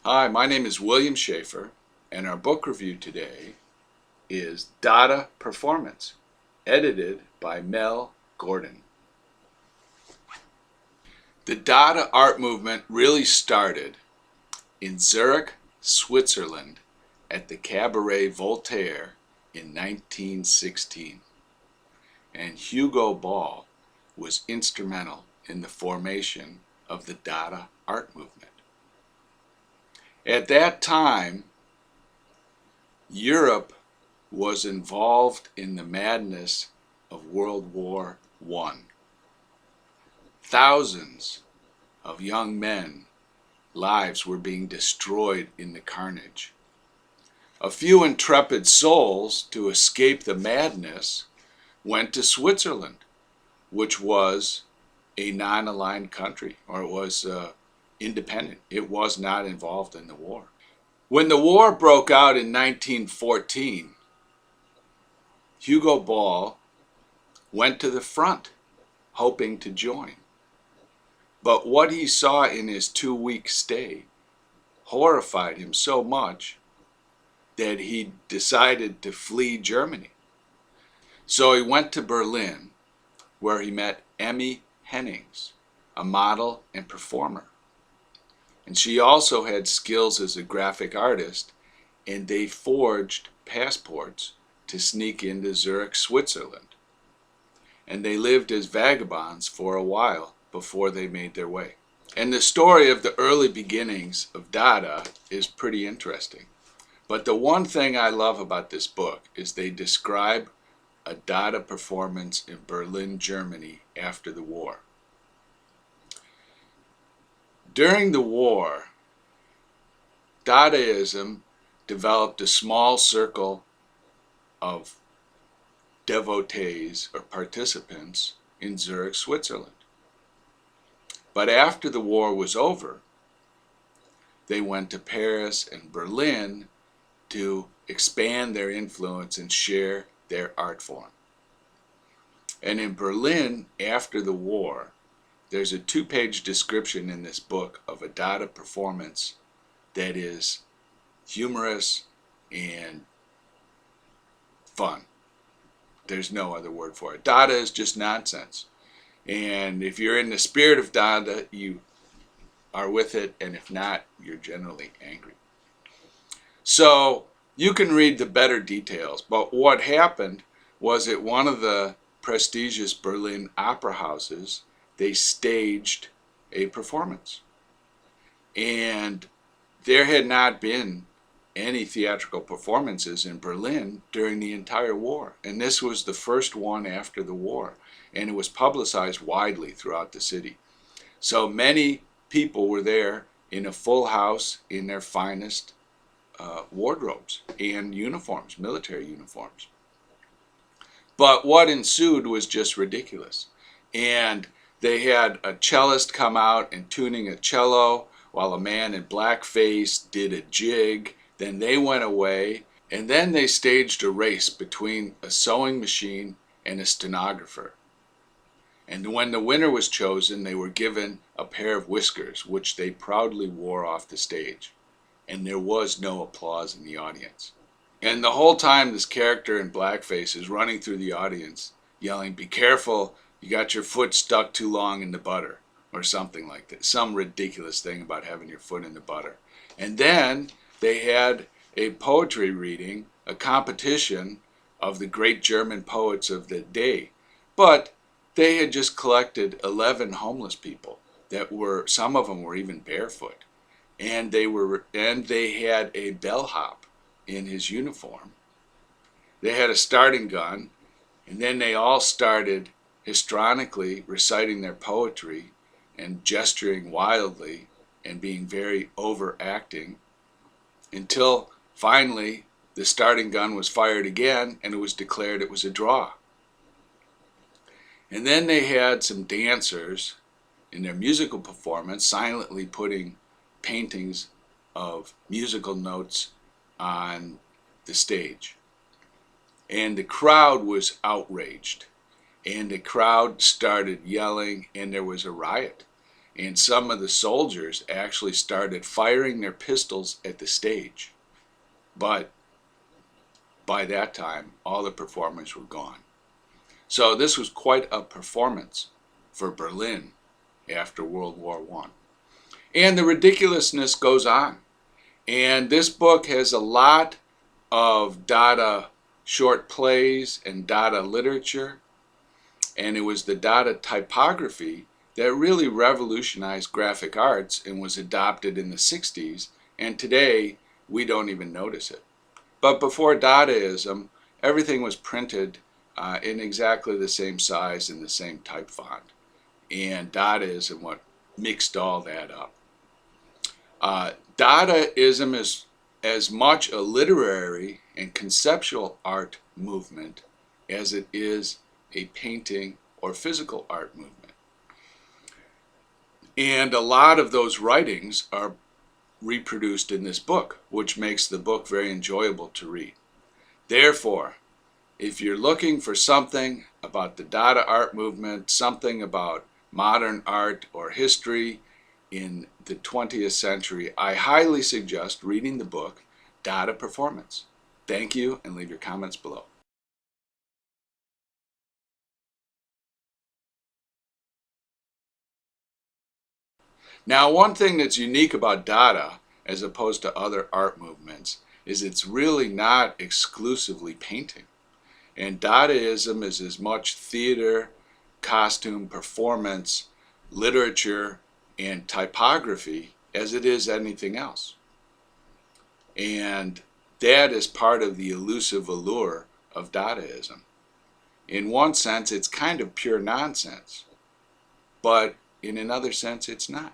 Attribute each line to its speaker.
Speaker 1: Hi, my name is William Schaeffer, and our book review today is Dada Performance, edited by Mel Gordon. The Dada art movement really started in Zurich, Switzerland, at the Cabaret Voltaire in 1916, and Hugo Ball was instrumental in the formation of the Dada art movement. At that time, Europe was involved in the madness of World War I. Thousands of young men lives were being destroyed in the carnage. A few intrepid souls, to escape the madness, went to Switzerland, which was a non-aligned country, or it was independent. It was not involved in the war. When the war broke out in 1914, Hugo Ball went to the front, hoping to join. But what he saw in his 2-week stay horrified him so much that he decided to flee Germany. So he went to Berlin, where he met Emmy Hennings, a model and performer. And she also had skills as a graphic artist, and they forged passports to sneak into Zurich, Switzerland. And they lived as vagabonds for a while before they made their way. And the story of the early beginnings of Dada is pretty interesting. But the one thing I love about this book is they describe a Dada performance in Berlin, Germany after the war. During the war, Dadaism developed a small circle of devotees or participants in Zurich, Switzerland. But after the war was over, they went to Paris and Berlin to expand their influence and share their art form. And in Berlin, after the war, there's a 2-page description in this book of a Dada performance that is humorous and fun. There's no other word for it. Dada is just nonsense. And if you're in the spirit of Dada, you are with it, and if not, you're generally angry. So you can read the better details, but what happened was at one of the prestigious Berlin opera houses, they staged a performance. And there had not been any theatrical performances in Berlin during the entire war. And this was the first one after the war. And it was publicized widely throughout the city. So many people were there in a full house in their finest wardrobes and uniforms, military uniforms. But what ensued was just ridiculous. And they had a cellist come out and tuning a cello while a man in blackface did a jig. Then they went away, and then they staged a race between a sewing machine and a stenographer. And when the winner was chosen, they were given a pair of whiskers, which they proudly wore off the stage. And there was no applause in the audience. And the whole time this character in blackface is running through the audience, yelling, "Be careful, you got your foot stuck too long in the butter," or something like that. Some ridiculous thing about having your foot in the butter. And then they had a poetry reading, a competition of the great German poets of the day. But they had just collected 11 homeless people that were, some of them were even barefoot. And they had a bellhop in his uniform. They had a starting gun, and then they all started histrionically reciting their poetry and gesturing wildly and being very overacting until finally the starting gun was fired again and it was declared it was a draw. And then they had some dancers in their musical performance silently putting paintings of musical notes on the stage. And the crowd was outraged. And the crowd started yelling, and there was a riot. and some of the soldiers actually started firing their pistols at the stage. But by that time, all the performers were gone. So this was quite a performance for Berlin after World War I. And the ridiculousness goes on. And this book has a lot of Dada short plays and Dada literature. And it was the Dada typography that really revolutionized graphic arts and was adopted in the 60s. And today, we don't even notice it. But before Dadaism, everything was printed in exactly the same size and the same type font. And Dadaism what mixed all that up. Dadaism is as much a literary and conceptual art movement as it is a painting or physical art movement. And a lot of those writings are reproduced in this book, which makes the book very enjoyable to read. Therefore, if you're looking for something about the Dada art movement, something about modern art or history in the 20th century, I highly suggest reading the book Dada Performance. Thank you, and leave your comments below. Now, one thing that's unique about Dada, as opposed to other art movements, is it's really not exclusively painting. And Dadaism is as much theater, costume, performance, literature, and typography as it is anything else. And that is part of the elusive allure of Dadaism. In one sense, it's kind of pure nonsense, but in another sense, it's not.